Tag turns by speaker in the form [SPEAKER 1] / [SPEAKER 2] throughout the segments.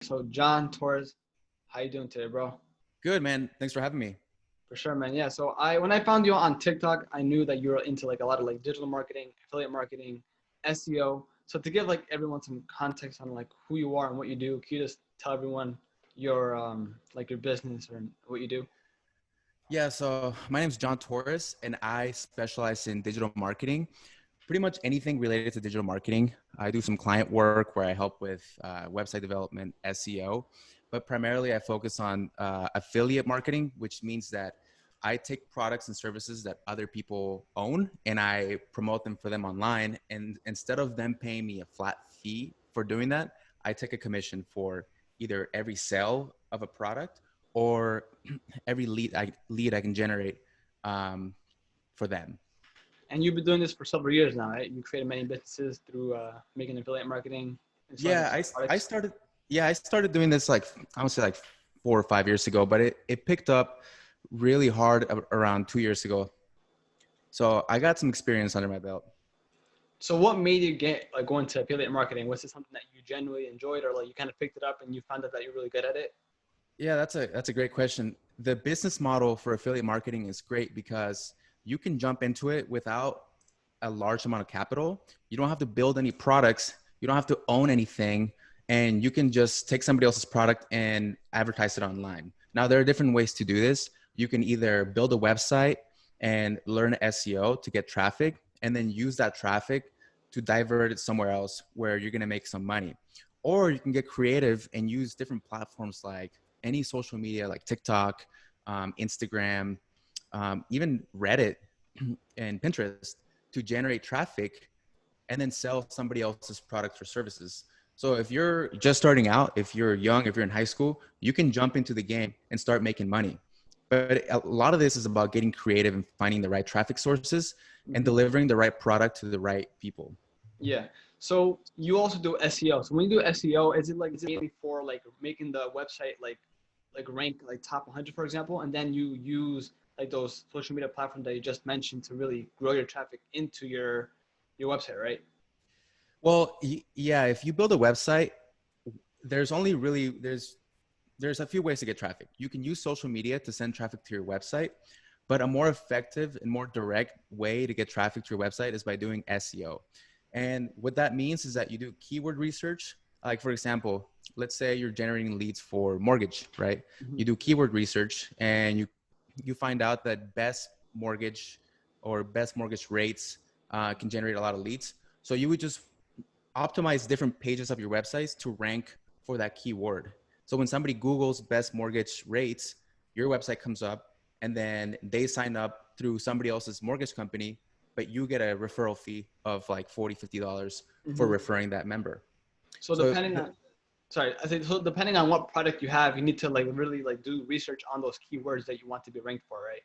[SPEAKER 1] So John Torres, how you doing today, bro?
[SPEAKER 2] Good, man. Thanks for having me.
[SPEAKER 1] For sure, man. Yeah. So when I found you on TikTok, I knew that you were into like a lot of like digital marketing, affiliate marketing, SEO. So to give like everyone some context on like who you are and what you do, can you just tell everyone your like your business or what you do?
[SPEAKER 2] Yeah, so my name is John Torres, and I specialize in digital marketing. Pretty much anything related to digital marketing. I do some client work where I help with website development, SEO, but primarily I focus on affiliate marketing, which means that I take products and services that other people own and I promote them for them online. And instead of them paying me a flat fee for doing that, I take a commission for either every sale of a product or every lead I can generate um, for them.
[SPEAKER 1] And you've been doing this for several years now, right? You created many businesses through making affiliate marketing and selling
[SPEAKER 2] Yeah, I
[SPEAKER 1] products.
[SPEAKER 2] started. Yeah, I started doing this like I would say like 4 or 5 years ago, but it picked up really hard around 2 years ago. So I got some experience under my belt.
[SPEAKER 1] So what made you get like go into affiliate marketing? Was it something that you genuinely enjoyed, or like you kind of picked it up and you found out that you're really good at it?
[SPEAKER 2] Yeah, that's a great question. The business model for affiliate marketing is great because you can jump into it without a large amount of capital. You don't have to build any products. You don't have to own anything, and you can just take somebody else's product and advertise it online. Now, there are different ways to do this. You can either build a website and learn SEO to get traffic, and then use that traffic to divert it somewhere else where you're going to make some money. Or you can get creative and use different platforms like any social media like TikTok, Instagram, even Reddit and Pinterest to generate traffic and then sell somebody else's products or services. So if you're just starting out, if you're young, if you're in high school, you can jump into the game and start making money. But a lot of this is about getting creative and finding the right traffic sources and
[SPEAKER 1] Mhm.
[SPEAKER 2] delivering the right product to the right people.
[SPEAKER 1] Yeah. So you also do SEO. So when you do SEO, is it like mainly for like making the website like rank like top 100, for example, and then you use like those social media platforms that you just mentioned to really grow your traffic into your website, right?
[SPEAKER 2] Well, yeah, if you build a website, there's only really there's a few ways to get traffic. You can use social media to send traffic to your website, but a more effective and more direct way to get traffic to your website is by doing SEO. And what that means is that you do keyword research. Like, for example, let's say you're generating leads for mortgage, right?
[SPEAKER 1] Mhm.
[SPEAKER 2] You do keyword research and you find out that best mortgage or best mortgage rates can generate a lot of leads. So you would just optimize different pages of your websites to rank for that keyword. So when somebody Googles best mortgage rates, your website comes up and then they sign up through somebody else's mortgage company, but you get a referral fee of like $40, $50 for
[SPEAKER 1] Mhm.
[SPEAKER 2] referring that member.
[SPEAKER 1] So
[SPEAKER 2] So
[SPEAKER 1] depending on sorry, I think so depending on what product you have, you need to like really like do research on those keywords that you want to be ranked for, right?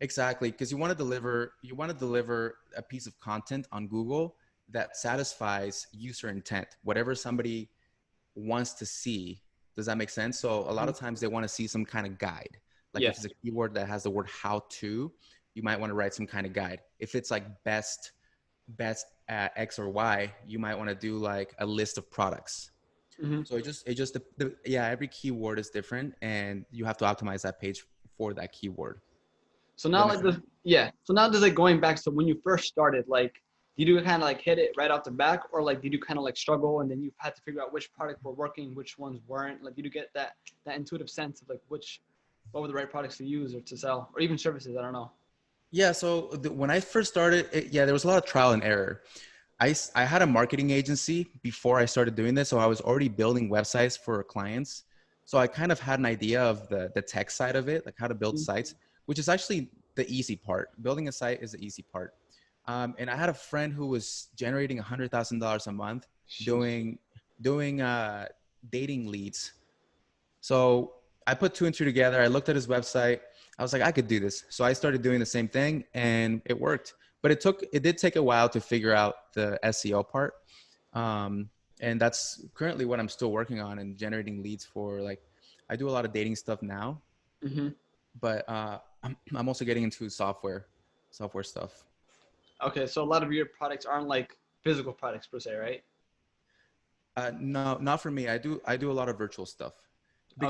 [SPEAKER 2] exactly, because you want to deliver a piece of content on Google that satisfies user intent, whatever somebody wants to see. Does that make sense? So a lot
[SPEAKER 1] Mhm.
[SPEAKER 2] of times they want to see some kind of guide. Like
[SPEAKER 1] Yeah.
[SPEAKER 2] if it's a keyword that has the word how to, you might want to write some kind of guide. If it's like best at X or Y, you might want to do like a list of products.
[SPEAKER 1] Mhm.
[SPEAKER 2] So yeah, every keyword is different and you have to optimize that page for that keyword.
[SPEAKER 1] So
[SPEAKER 2] Does that
[SPEAKER 1] now
[SPEAKER 2] make
[SPEAKER 1] like
[SPEAKER 2] sense?
[SPEAKER 1] the yeah. So now just like going back, so when you first started, like did you kind of like hit it right off the back, or like did you kind of like struggle and then you had to figure out which product were working, which ones weren't? Like did you get that intuitive sense of like what were the right products to use or to sell, or even services? I don't know.
[SPEAKER 2] Yeah, so when I first started, yeah, there was a lot of trial and error. I had a marketing agency before I started doing this. So I was already building websites for clients. So I kind of had an idea of the tech side of it, like how to build
[SPEAKER 1] Mhm.
[SPEAKER 2] sites, which is actually the easy part. Building a site is the easy part. And I had a friend who was generating $100,000 a month
[SPEAKER 1] Sheesh.
[SPEAKER 2] doing dating leads. So I put two and two together. I looked at his website. I was like, I could do this. So I started doing the same thing and it worked. But it did take a while to figure out the SEO part. Um, and that's currently what I'm still working on and generating leads for. Like, I do a lot of dating stuff now,
[SPEAKER 1] Hmm.
[SPEAKER 2] but I'm also getting into software stuff.
[SPEAKER 1] Okay, so a lot of your products aren't like physical products per se, right?
[SPEAKER 2] No, not for me. I do a lot of virtual stuff
[SPEAKER 1] Okay.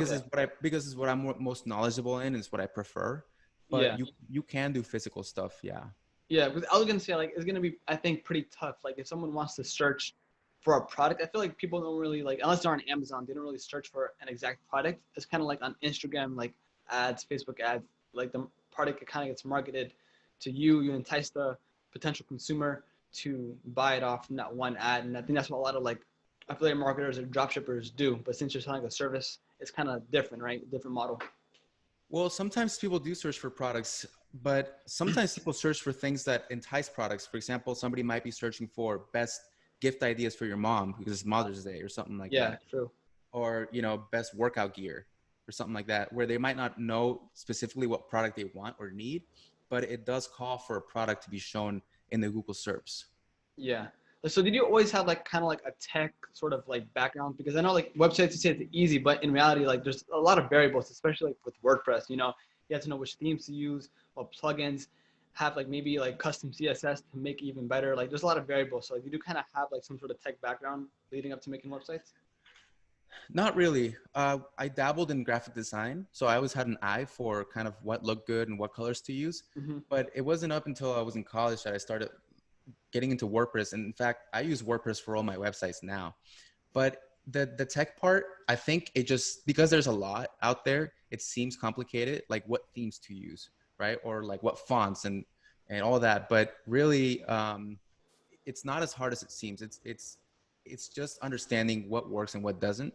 [SPEAKER 2] because it's what I'm most knowledgeable in. It's what I prefer. But
[SPEAKER 1] Yeah.
[SPEAKER 2] you can do physical stuff. Yeah.
[SPEAKER 1] Yeah, because I was gonna say like it's gonna be I think pretty tough. Like if someone wants to search for a product, I feel like people don't really like unless they're on Amazon, they don't really search for an exact product. It's kind of like on Instagram, like ads, Facebook ads, like the product kind of gets marketed to you. You entice the potential consumer to buy it off from that one ad, and I think that's what a lot of like affiliate marketers or dropshippers do. But since you're selling a service, it's kind of different, right? Different model.
[SPEAKER 2] Well, sometimes people do search for products, but sometimes people search for things that entice products. For example, somebody might be searching for best gift ideas for your mom because it's Mother's Day or something like
[SPEAKER 1] Yeah,
[SPEAKER 2] that,
[SPEAKER 1] true.
[SPEAKER 2] or best workout gear or something like that, where they might not know specifically what product they want or need, but it does call for a product to be shown in the Google SERPs.
[SPEAKER 1] Yeah. So did you always have like kind of like a tech sort of like background? Because I know like websites you say it's easy, but in reality, like there's a lot of variables, especially like with WordPress. You have to know which themes to use, what plugins, have like maybe like custom CSS to make it even better. Like there's a lot of variables. So like, you do kind of have like some sort of tech background leading up to making websites.
[SPEAKER 2] Not really. I dabbled in graphic design, so I always had an eye for kind of what looked good and what colors to use.
[SPEAKER 1] Mm-hmm.
[SPEAKER 2] But it wasn't up until I was in college that I started getting into WordPress. And in fact, I use WordPress for all my websites now. But the tech part, I think it just because there's a lot out there, it seems complicated, like what themes to use, right? Or like what fonts and all that. But really, it's not as hard as it seems. It's just understanding what works and what doesn't.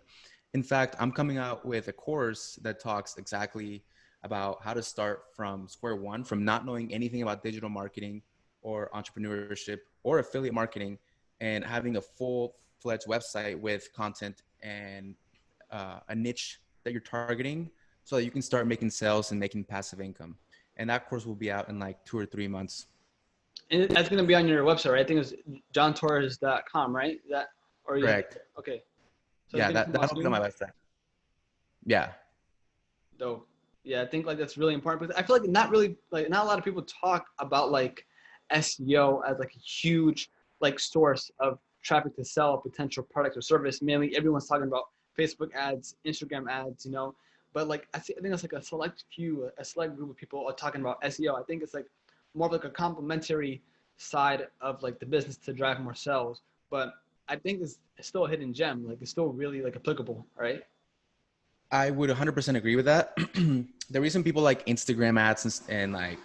[SPEAKER 2] In fact, I'm coming out with a course that talks exactly about how to start from square one, from not knowing anything about digital marketing or entrepreneurship or affiliate marketing, and having a full-fledged website with content and a niche that you're targeting, so that you can start making sales and making passive income. And that course will be out in like 2 or 3 months.
[SPEAKER 1] And that's going to be on your website, right? I think it's johntorres.com, right? That or you have
[SPEAKER 2] Correct.
[SPEAKER 1] okay. So it's
[SPEAKER 2] Yeah,
[SPEAKER 1] going to come out
[SPEAKER 2] that'll be on
[SPEAKER 1] soon.
[SPEAKER 2] my website. Yeah.
[SPEAKER 1] Dope. Yeah, I think like that's really important because I feel like not a lot of people talk about like SEO as like a huge like source of traffic to sell a potential product or service. Mainly everyone's talking about Facebook ads, Instagram ads. But like I think it's like a select group of people are talking about SEO. I think it's like more of like a complementary side of like the business to drive more sales. But I think it's still a hidden gem. Like it's still really like applicable, right?
[SPEAKER 2] I would 100% agree with that. The reason people like Instagram ads and like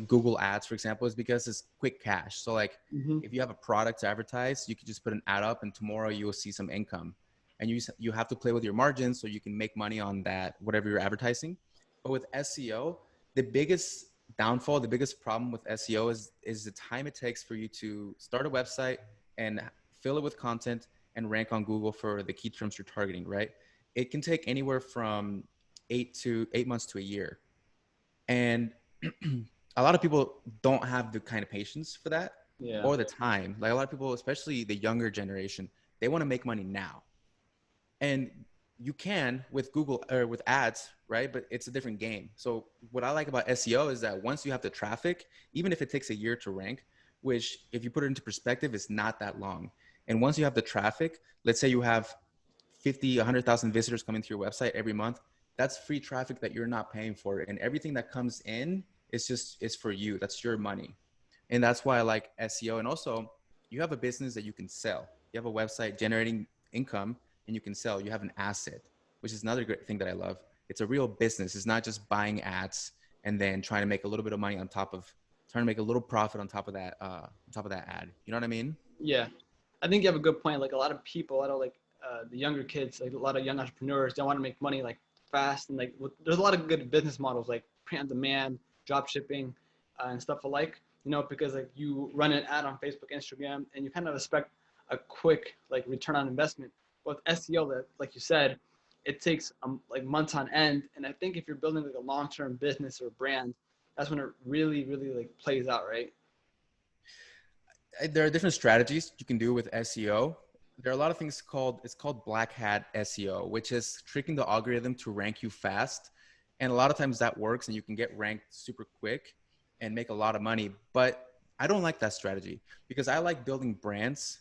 [SPEAKER 2] Google ads, for example, is because it's quick cash. So like
[SPEAKER 1] Mm-hmm.
[SPEAKER 2] if you have a product to advertise, you can just put an ad up and tomorrow you will see some income. And you have to play with your margins so you can make money on that, whatever you're advertising. But with SEO, the biggest downfall, the biggest problem with SEO is the time it takes for you to start a website and fill it with content and rank on Google for the key terms you're targeting, right? It can take anywhere from 8 months to a year. And a lot of people don't have the kind of patience for that
[SPEAKER 1] Yeah.
[SPEAKER 2] or the time. Like a lot of people, especially the younger generation, they want to make money now. And you can with Google or with ads, right? But it's a different game. So what I like about SEO is that once you have the traffic, even if it takes a year to rank, which if you put it into perspective, is not that long. And once you have the traffic, let's say you have 50, 100,000 visitors coming to your website every month, that's free traffic that you're not paying for. And everything that comes in is for you. That's your money. And that's why I like SEO. And also, you have a business that you can sell. You have a website generating income and you can sell. You have an asset, which is another great thing that I love. It's a real business. It's not just buying ads and then trying to make a little bit of money on top of trying to make a little profit on top of that ad. You know what I mean?
[SPEAKER 1] Yeah, I think you have a good point. Like a lot of people, a lot of like the younger kids, like a lot of young entrepreneurs, they want to make money like fast and like there's a lot of good business models like print on demand, drop shipping, and stuff alike. Because like you run an ad on Facebook, Instagram, and you kind of expect a quick like return on investment. But with SEO, that like you said, it takes like months on end. And I think if you're building like a long-term business or brand, that's when it really, really like plays out, right?
[SPEAKER 2] There are different strategies you can do with SEO. There are a lot of things it's called black hat SEO, which is tricking the algorithm to rank you fast. And a lot of times that works and you can get ranked super quick and make a lot of money. But I don't like that strategy because I like building brands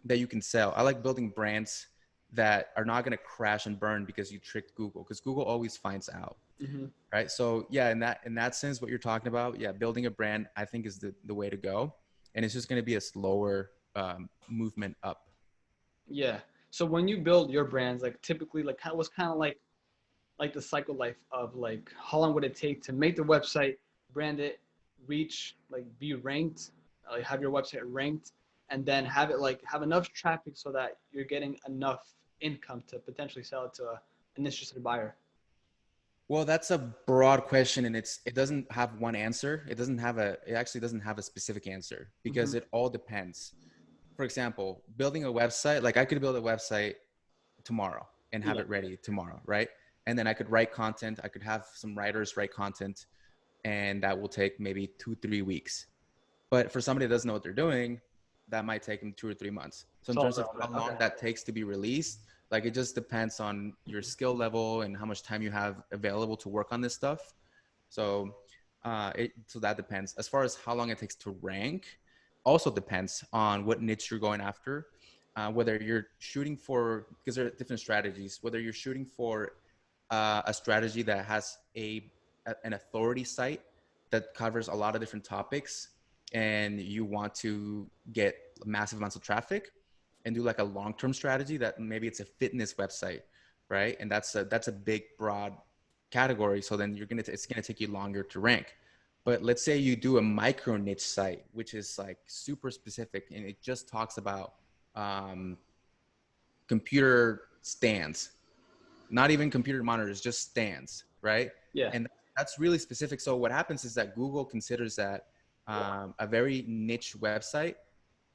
[SPEAKER 2] that you can sell. I like building brands that are not going to crash and burn because you tricked Google, because Google always finds out.
[SPEAKER 1] Mm-hmm.
[SPEAKER 2] Right. So yeah, in that sense, what you're talking about, yeah, building a brand, I think is the way to go. And it's just going to be a slower movement up.
[SPEAKER 1] Yeah. So when you build your brands, like typically, like kind of what's kind of like the cycle life of like how long would it take to make the website, brand it, reach, like be ranked, like have your website ranked, and then have it like have enough traffic so that you're getting enough income to potentially sell it to an interested buyer.
[SPEAKER 2] Well, that's a broad question, and it doesn't have one answer. It actually doesn't have a specific answer
[SPEAKER 1] Mm-hmm.
[SPEAKER 2] because it all depends. For example, building a website, like I could build a website tomorrow and have
[SPEAKER 1] Yeah.
[SPEAKER 2] it ready tomorrow, right? And then I could write content. I could have some writers write content, and that will take maybe 2-3 weeks. But for somebody that doesn't know what they're doing, that might take them 2 or 3 months. So in
[SPEAKER 1] Solve
[SPEAKER 2] terms
[SPEAKER 1] that
[SPEAKER 2] of
[SPEAKER 1] a little
[SPEAKER 2] how
[SPEAKER 1] bit.
[SPEAKER 2] long
[SPEAKER 1] Okay.
[SPEAKER 2] that takes to be released, like it just depends on your skill level and how much time you have available to work on this stuff. So so that depends. As far as how long it takes to rank, also depends on what niche you're going after. Whether you're shooting for, because there are different strategies. Whether you're shooting for a strategy that has an authority site that covers a lot of different topics, and you want to get massive amounts of traffic, and do like a long-term strategy that maybe it's a fitness website, right? And that's a big broad category. So then it's gonna take you longer to rank. But let's say you do a micro niche site, which is like super specific, and it just talks about um, computer stands, not even computer monitors, just stands, right?
[SPEAKER 1] Yeah.
[SPEAKER 2] And that's really specific. So what happens is that Google considers that a very niche website,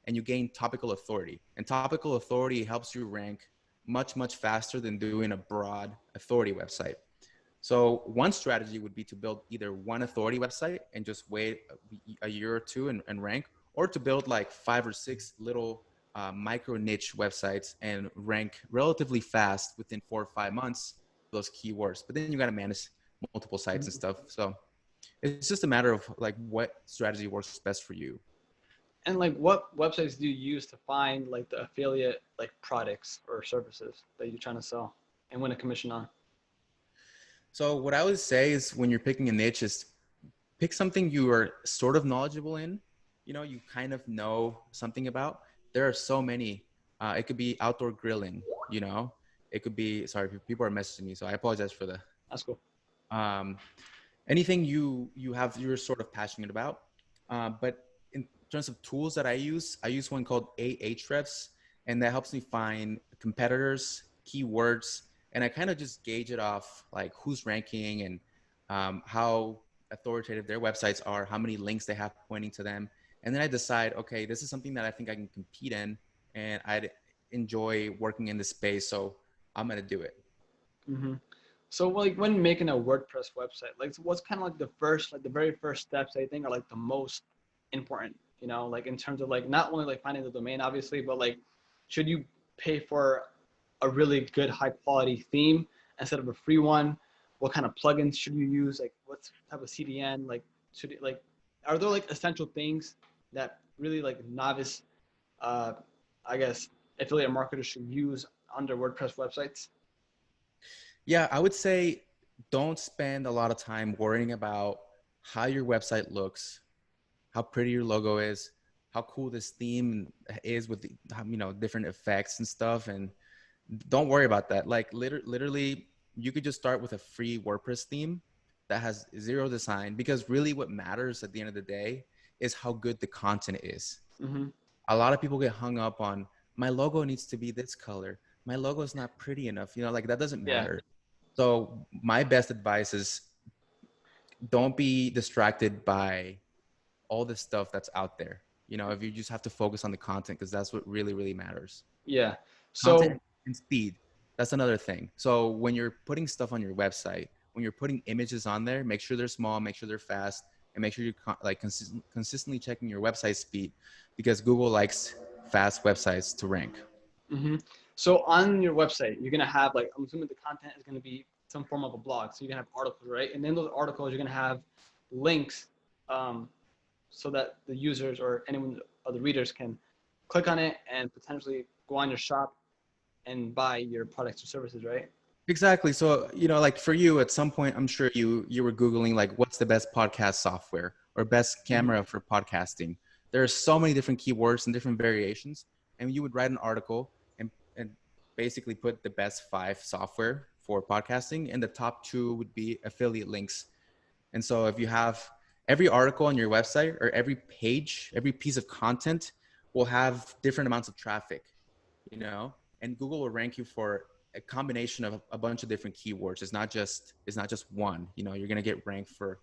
[SPEAKER 2] and you gain topical authority. And topical authority helps you rank much, much faster than doing a broad authority website. So one strategy would be to build either one authority website and just wait a year or two and rank, or to build like 5 or 6 little micro niche websites and rank relatively fast within 4 or 5 months those keywords. But then you got to manage multiple sites and
[SPEAKER 1] Mhm.
[SPEAKER 2] stuff. So it's just a matter of like what strategy works best for you.
[SPEAKER 1] And like what websites do you use to find like the affiliate like products or services that you're trying to sell and win a commission on?
[SPEAKER 2] So what I would say is when you're picking a niche is pick something you are sort of knowledgeable in, you kind of know something about. There are so many. It could be outdoor grilling, it could be, sorry, people are messaging me, so I apologize for the
[SPEAKER 1] That's cool.
[SPEAKER 2] um, anything you're sort of passionate about. But in terms of tools that I use one called Ahrefs, and that helps me find competitors, keywords, and I kind of just gauge it off like who's ranking and how authoritative their websites are, how many links they have pointing to them, and then I decide, okay, this is something that I think I can compete in, and I'd enjoy working in this space, so I'm gonna do it.
[SPEAKER 1] Hmm. So like when making a WordPress website, like what's kind of like the first, like the very first steps I think are like the most important, like in terms of like not only like finding the domain obviously, but like should you pay for a really good high quality theme instead of a free one? What kind of plugins should you use? Like what type of CDN? Like should it like are there like essential things that really like novice, uh, I guess affiliate marketers should use on their WordPress websites?
[SPEAKER 2] Yeah, I would say don't spend a lot of time worrying about how your website looks, how pretty your logo is, how cool this theme is with the, different effects and stuff. And don't worry about that. Like literally, you could just start with a free WordPress theme that has zero design, because really what matters at the end of the day is how good the content is.
[SPEAKER 1] Mm-hmm.
[SPEAKER 2] A lot of people get hung up on my logo needs to be this color. My logo is not pretty enough. Like that doesn't
[SPEAKER 1] Yeah.
[SPEAKER 2] matter. So my best advice is don't be distracted by all the stuff that's out there. If you just have to focus on the content, because that's what really, really matters.
[SPEAKER 1] Yeah.
[SPEAKER 2] Content
[SPEAKER 1] So,
[SPEAKER 2] and speed. That's another thing. So when you're putting stuff on your website, when you're putting images on there, make sure they're small, make sure they're fast, and make sure you're consistently checking your website speed, because Google likes fast websites to rank.
[SPEAKER 1] hmm so on your website, you're gonna have like I'm assuming the content is gonna be some form of a blog. So you're gonna have articles, right? And in those articles, you're gonna have links, um, so that the users or anyone or the readers can click on it and potentially go on your shop and buy your products or services, right?
[SPEAKER 2] Exactly. So, like for you, at some point, I'm sure you were Googling like what's the best podcast software or best
[SPEAKER 1] Mhm.
[SPEAKER 2] camera for podcasting. There are so many different keywords and different variations, and you would write an article and basically put the best 5 software for podcasting, and the top 2 would be affiliate links. And so if you have every article on your website or every page, every piece of content will have different amounts of traffic, and Google will rank you for a combination of a bunch of different keywords. It's not just one, you're going to get ranked for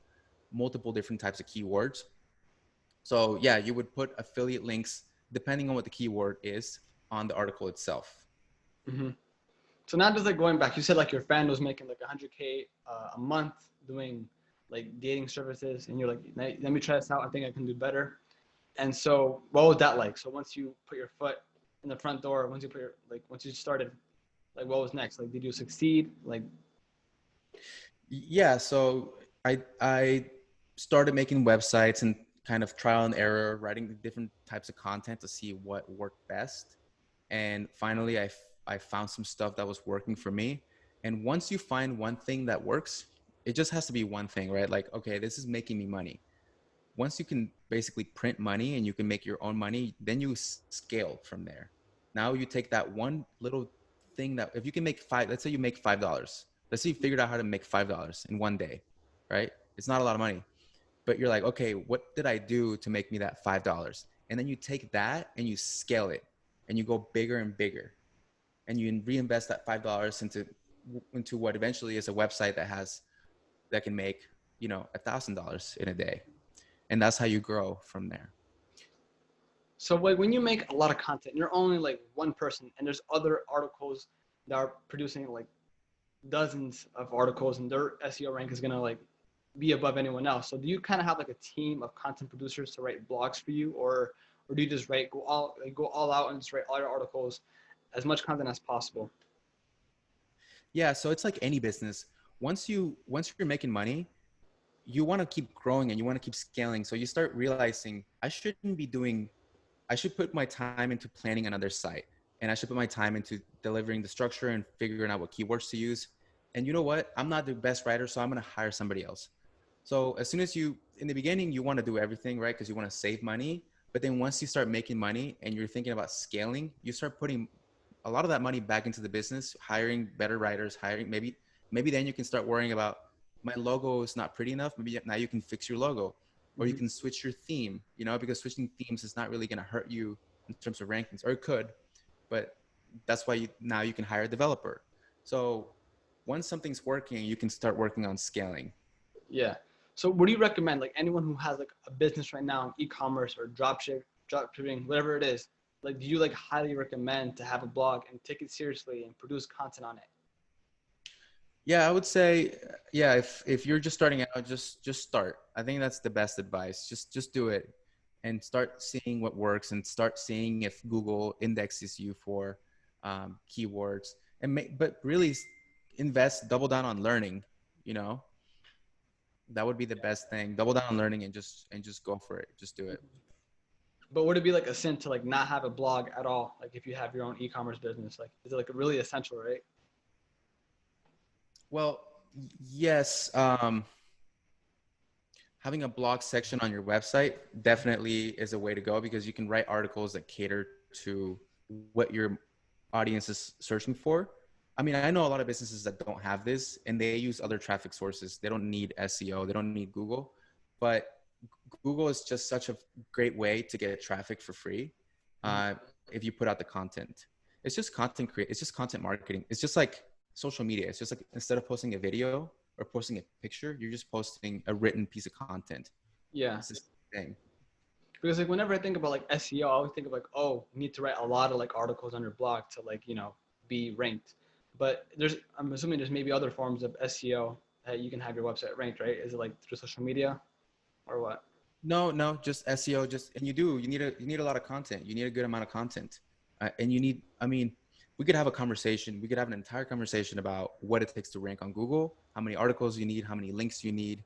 [SPEAKER 2] multiple different types of keywords. So yeah, you would put affiliate links depending on what the keyword is on the article itself.
[SPEAKER 1] Mhm. So now just like going back, you said like your friend was making like 100K a month doing like dating services, and you're like, let me try this out. I think I can do better. And so, what was that like? So once you put your foot in the front door, once you started, like what was next? Like, did you succeed? Like,
[SPEAKER 2] Yeah, so I started making websites and kind of trial and error, writing different types of content to see what worked best. And finally, I found some stuff that was working for me. And once you find one thing that works, it just has to be one thing, right? Like, okay, this is making me money. Once you can basically print money and you can make your own money, then you scale from there. Now you take that one little thing that if you can make let's say you make $5. Let's say you figured out how to make $5 in one day, right? It's not a lot of money, but you're like, okay, what did I do to make me that $5? And then you take that and you scale it and you go bigger and bigger and you reinvest that $5 into what eventually is a website that can make, $1,000 in a day. And that's how you grow from there.
[SPEAKER 1] so like when you make a lot of content, you're only like one person, and there's other articles that are producing like dozens of articles, and their SEO rank is gonna like be above anyone else. So do you kind of have like a team of content producers to write blogs for you, or do you just go all out and just write all your articles, as much content as possible?
[SPEAKER 2] Yeah, so it's like any business. Once you're making money, you want to keep growing and you want to keep scaling. So you start realizing I should put my time into planning another site, and I should put my time into delivering the structure and figuring out what keywords to use. And you know what? I'm not the best writer, so I'm going to hire somebody else. So as soon as in the beginning, you want to do everything, right? Because you want to save money. But then once you start making money and you're thinking about scaling, you start putting a lot of that money back into the business, hiring better writers, maybe then you can start worrying about my logo is not pretty enough. Maybe now you can fix your logo, or you
[SPEAKER 1] Mm-hmm.
[SPEAKER 2] can switch your theme, because switching themes is not really going to hurt you in terms of rankings, or it could, but that's why now you can hire a developer. So once something's working, you can start working on scaling.
[SPEAKER 1] Yeah. So what do you recommend? Like anyone who has like a business right now, e-commerce or drop shipping, whatever it is, like do you like highly recommend to have a blog and take it seriously and produce content on it?
[SPEAKER 2] Yeah, I would say, yeah, if you're just starting out, just start. I think that's the best advice. Just do it and start seeing what works and start seeing if Google indexes you for keywords but really invest, double down on learning, you know, that would be the best thing. Double down on learning and just go for it. Just do it.
[SPEAKER 1] But would it be like a sin to like not have a blog at all? Like if you have your own e-commerce business, like is it like really essential, right?
[SPEAKER 2] Well, yes. Having a blog section on your website definitely is a way to go because you can write articles that cater to what your audience is searching for. I mean, I know a lot of businesses that don't have this and they use other traffic sources. They don't need SEO, they don't need Google, but Google is just such a great way to get traffic for free.
[SPEAKER 1] Mm-hmm.
[SPEAKER 2] If you put out the content, it's just content marketing. It's just like social media. It's just like instead of posting a video or posting a picture, you're just posting a written piece of content.
[SPEAKER 1] Yeah.
[SPEAKER 2] It's the same thing.
[SPEAKER 1] Because like whenever I think about like SEO, I always think of like, oh, you need to write a lot of like articles on your blog to like, be ranked. But I'm assuming there's maybe other forms of SEO that you can have your website ranked, right? Is it like through social media or what?
[SPEAKER 2] No, just SEO. And you need a lot of content. You need a good amount of content, and I mean, we could have a conversation. We could have an entire conversation about what it takes to rank on Google, how many articles you need, how many links you need,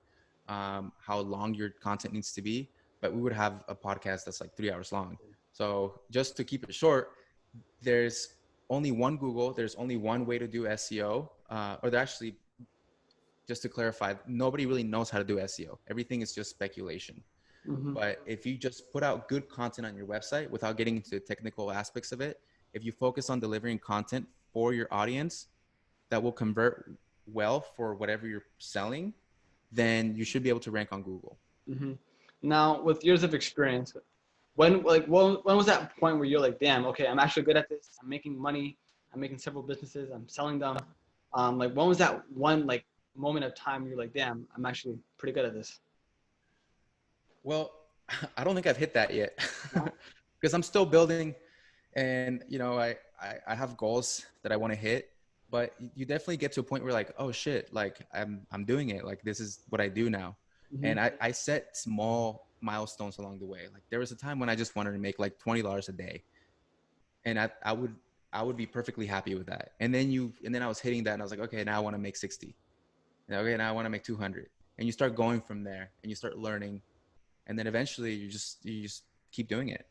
[SPEAKER 2] how long your content needs to be. But we would have a podcast that's like 3 hours long. So just to keep it short, there's only one Google, there's only one way to do SEO, or there actually, just to clarify, nobody really knows how to do SEO. Everything is just speculation.
[SPEAKER 1] Mm-hmm.
[SPEAKER 2] But if you just put out good content on your website without getting into the technical aspects of it, if you focus on delivering content for your audience that will convert well for whatever you're selling, then you should be able to rank on Google.
[SPEAKER 1] Mm-hmm. Now, with years of experience, when was that point where you're like, damn, okay, I'm actually good at this. I'm making money. I'm making several businesses. I'm selling them. Like when was that one like moment of time you're like, damn, I'm actually pretty good at this?
[SPEAKER 2] Well, I don't think I've hit that yet
[SPEAKER 1] No?
[SPEAKER 2] because I'm still building, and I have goals that I want to hit, but you definitely get to a point where like, oh shit, like I'm doing it, like this is what I do now.
[SPEAKER 1] Mm-hmm.
[SPEAKER 2] And I set small milestones along the way. Like there was a time when I just wanted to make like $20 a day, and I would be perfectly happy with that. And then I was hitting that, and I was like, okay, now I want to make 60. And okay, now I want to make 200. And you start going from there, and you start learning, and then eventually you just keep doing it.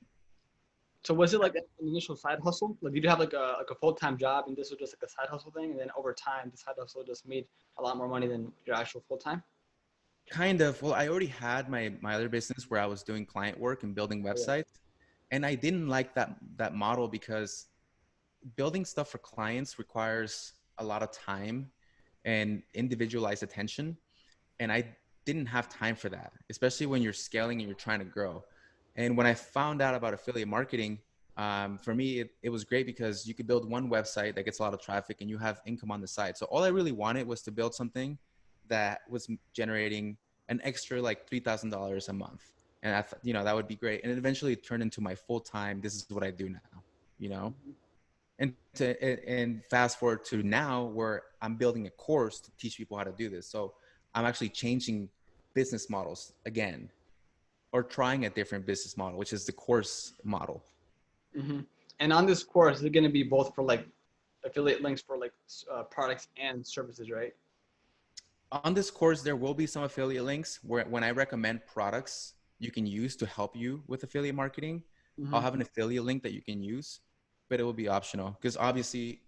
[SPEAKER 1] So was it like an initial side hustle? Like did you have like a full-time job and this was just like a side hustle thing, and then over time the side hustle just made a lot more money than your actual full-time?
[SPEAKER 2] Kind of. Well, I already had my other business where I was doing client work and building
[SPEAKER 1] Oh, yeah.
[SPEAKER 2] websites, and I didn't like that model because building stuff for clients requires a lot of time and individualized attention, and I didn't have time for that, especially when you're scaling and you're trying to grow. And when I found out about affiliate marketing, for me, it was great because you could build one website that gets a lot of traffic and you have income on the side. So all I really wanted was to build something that was generating an extra like $3,000 a month. And I thought, that would be great. And it eventually turned into my full time. This is what I do now, you know? And fast forward to now where I'm building a course to teach people how to do this. So I'm actually changing business models again, or trying a different business model, which is the course model.
[SPEAKER 1] Mm-hmm. And on this course, is it going to be both for like affiliate links for like products and services, right?
[SPEAKER 2] On this course, there will be some affiliate links where when I recommend products you can use to help you with affiliate marketing, I'll
[SPEAKER 1] Mm-hmm.
[SPEAKER 2] have an affiliate link that you can use, but it will be optional because obviously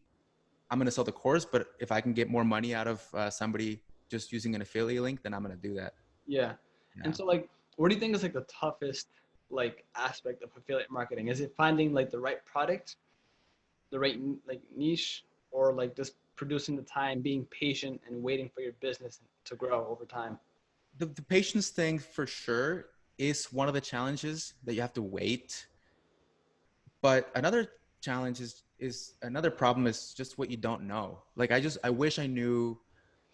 [SPEAKER 2] I'm going to sell the course, but if I can get more money out of somebody just using an affiliate link, then I'm going to do that.
[SPEAKER 1] Yeah. And
[SPEAKER 2] Yeah.
[SPEAKER 1] so like, what do you think is like the toughest like aspect of affiliate marketing? Is it finding like the right product, the right like niche, or like just producing the time, being patient and waiting for your business to grow over time?
[SPEAKER 2] The patience thing for sure is one of the challenges that you have to wait. But another challenge is another problem is just what you don't know. Like I wish I knew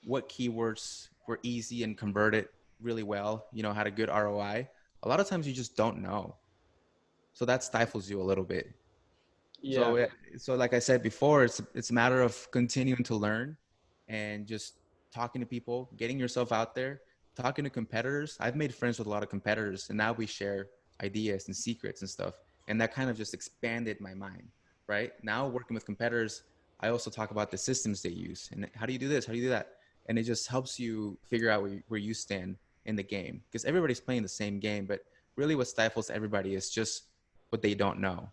[SPEAKER 2] what keywords were easy and converted really well, had a good ROI. A lot of times you just don't know. So that stifles you a little bit.
[SPEAKER 1] Yeah.
[SPEAKER 2] So like I said before, it's a matter of continuing to learn and just talking to people, getting yourself out there, talking to competitors. I've made friends with a lot of competitors, and now we share ideas and secrets and stuff. And that kind of just expanded my mind, right? Now working with competitors, I also talk about the systems they use and how do you do this, how do you do that, and it just helps you figure out where you stand in the game because everybody's playing the same game, but really what stifles everybody is just what they don't know,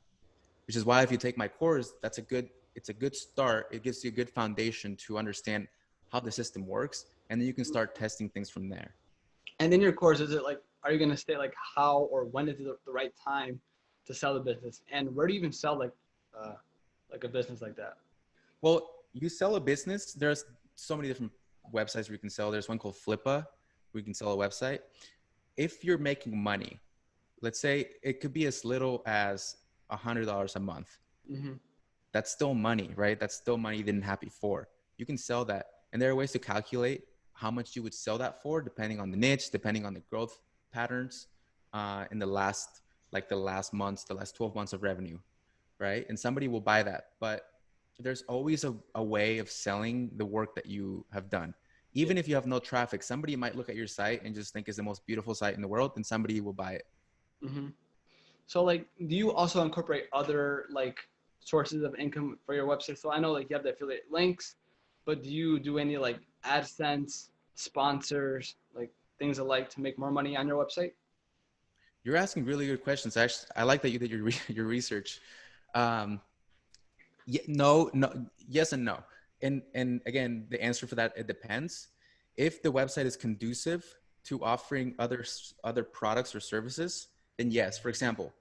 [SPEAKER 2] which is why if you take my course, it's a good start. It gives you a good foundation to understand how the system works, and then you can start testing things from there.
[SPEAKER 1] And in your course, is it like, are you going to state like how or when is the right time to sell the business? And where do you even sell uh, like a business like that?
[SPEAKER 2] Well, you sell a business. There's so many different websites where you can sell. There's one called Flippa where you can sell a website. If you're making money, let's say it could be as little as $100 a month.
[SPEAKER 1] Mm-hmm.
[SPEAKER 2] That's still money, right? That's still money you didn't have before. You can sell that. And there are ways to calculate how much you would sell that for, depending on the niche, depending on the growth patterns in the last months, the last 12 months of revenue, right? And somebody will buy that. But there's always a way of selling the work that you have done.
[SPEAKER 1] Yeah.
[SPEAKER 2] Even if you have no traffic, somebody might look at your site and just think it's the most beautiful site in the world, and somebody will buy it.
[SPEAKER 1] Mm-hmm. So like, do you also incorporate other like sources of income for your website? So I know like you have the affiliate links, but do you do any like AdSense, sponsors, like things alike to make more money on your website?
[SPEAKER 2] You're asking really good questions. Actually, I like that you did your research. Um, no, no, yes and no. And again, the answer for that, it depends. If the website is conducive to offering other products or services, then yes. For example,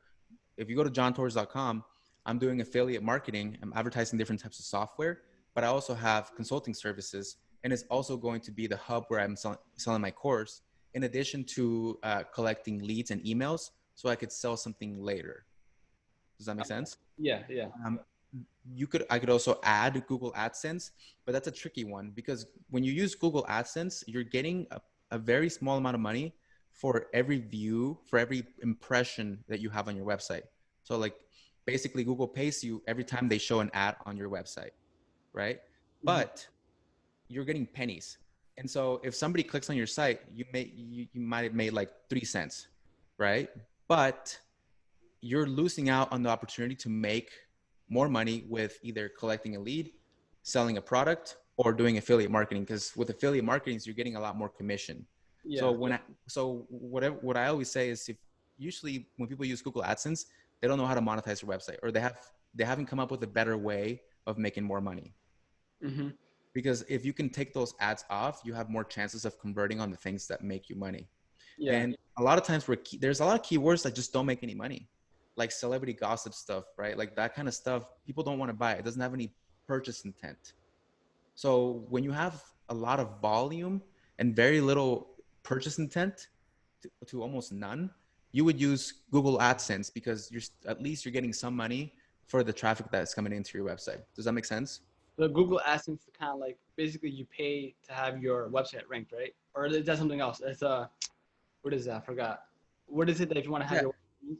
[SPEAKER 2] if you go to johntorres.com, I'm doing affiliate marketing. I'm advertising different types of software, but I also have consulting services, and it's also going to be the hub where I'm selling my course, in addition to collecting leads and emails, so I could sell something later. Does that make sense?
[SPEAKER 1] Yeah, yeah.
[SPEAKER 2] Um, I could also add Google AdSense, but that's a tricky one because when you use Google AdSense, you're getting a very small amount of money for every view, for every impression that you have on your website. So like basically Google pays you every time they show an ad on your website, right?
[SPEAKER 1] Mhm.
[SPEAKER 2] But you're getting pennies. And so if somebody clicks on your site, you might have made like 3 cents, right? But you're losing out on the opportunity to make more money with either collecting a lead, selling a product, or doing affiliate marketing. Because with affiliate marketing, you're getting a lot more commission. So
[SPEAKER 1] Yeah.
[SPEAKER 2] what I always say is, if usually when people use Google AdSense, they don't know how to monetize their website, or they haven't come up with a better way of making more money.
[SPEAKER 1] Hmm.
[SPEAKER 2] Because if you can take those ads off, you have more chances of converting on the things that make you money.
[SPEAKER 1] Yeah.
[SPEAKER 2] And a lot of times there's a lot of keywords that just don't make any money, like celebrity gossip stuff, right? Like that kind of stuff, people don't want to buy it. It doesn't have any purchase intent. So when you have a lot of volume and very little purchase intent to almost none, you would use Google AdSense because at least you're getting some money for the traffic that's coming into your website. Does that make sense?
[SPEAKER 1] The Google AdSense is kind of like basically you pay to have your website ranked, right? Or is that something else? It's what is that? I forgot. What is it that if you want to have
[SPEAKER 2] Yeah.
[SPEAKER 1] your